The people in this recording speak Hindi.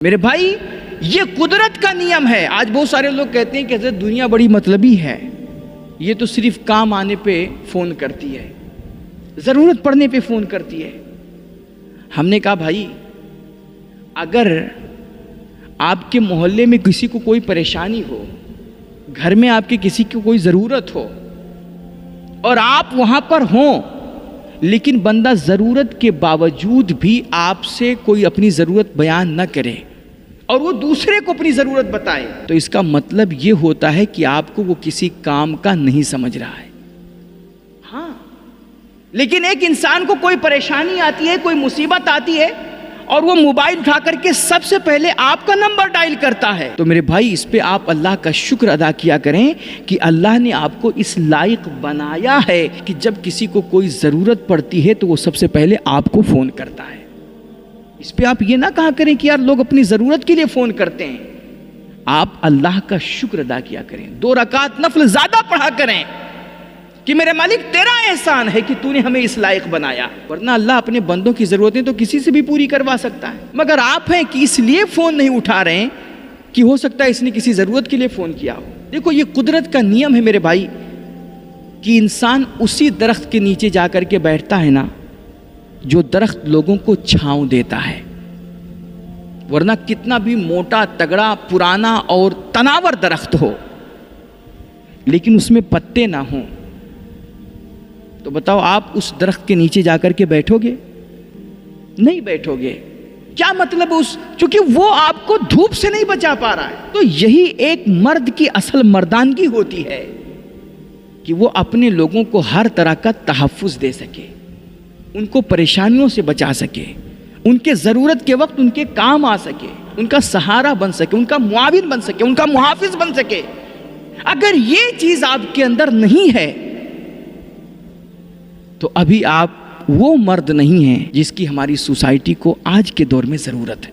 मेरे भाई, ये कुदरत का नियम है। आज बहुत सारे लोग कहते हैं कि हज़रत दुनिया बड़ी मतलबी है, ये तो सिर्फ काम आने पे फ़ोन करती है, ज़रूरत पड़ने पे फ़ोन करती है। हमने कहा भाई, अगर आपके मोहल्ले में किसी को कोई परेशानी हो, घर में आपके किसी को कोई ज़रूरत हो और आप वहाँ पर हों, लेकिन बंदा ज़रूरत के बावजूद भी आपसे कोई अपनी ज़रूरत बयान न करे और वो दूसरे को अपनी ज़रूरत बताए, तो इसका मतलब ये होता है कि आपको वो किसी काम का नहीं समझ रहा है। हाँ, लेकिन एक इंसान को कोई परेशानी आती है, कोई मुसीबत आती है और वो मोबाइल उठा करके सबसे पहले आपका नंबर डायल करता है, तो मेरे भाई इस पे आप अल्लाह का शुक्र अदा किया करें कि अल्लाह ने आपको इस लायक बनाया है कि जब किसी को कोई ज़रूरत पड़ती है तो वो सबसे पहले आपको फ़ोन करता है। इस पे आप ये ना कहा करें कि यार लोग अपनी ज़रूरत के लिए फ़ोन करते हैं। आप अल्लाह का शुक्र अदा किया करें, 2 रकात नफल ज़्यादा पढ़ा करें कि मेरे मालिक तेरा एहसान है कि तूने हमें इस लायक बनाया, वरना अल्लाह अपने बंदों की ज़रूरतें तो किसी से भी पूरी करवा सकता है। मगर आप हैं कि इसलिए फ़ोन नहीं उठा रहे हैं कि हो सकता है इसने किसी ज़रूरत के लिए फ़ोन किया हो। देखो, ये कुदरत का नियम है मेरे भाई कि इंसान उसी दरख्त के नीचे जा कर के बैठता है ना जो दरख्त लोगों को छांव देता है, वरना कितना भी मोटा तगड़ा पुराना और तनावर दरख्त हो लेकिन उसमें पत्ते ना हों, तो बताओ आप उस दरख्त के नीचे जाकर के बैठोगे? नहीं बैठोगे। क्या मतलब क्योंकि वो आपको धूप से नहीं बचा पा रहा है। तो यही एक मर्द की असल मर्दानगी होती है कि वो अपने लोगों को हर तरह का तहफ़्फ़ुज़ दे सके, उनको परेशानियों से बचा सके, उनके ज़रूरत के वक्त उनके काम आ सके, उनका सहारा बन सके, उनका मुआविन बन सके, उनका मुहाफिज बन सके। अगर ये चीज़ आपके अंदर नहीं है तो अभी आप वो मर्द नहीं हैं जिसकी हमारी सोसाइटी को आज के दौर में ज़रूरत है।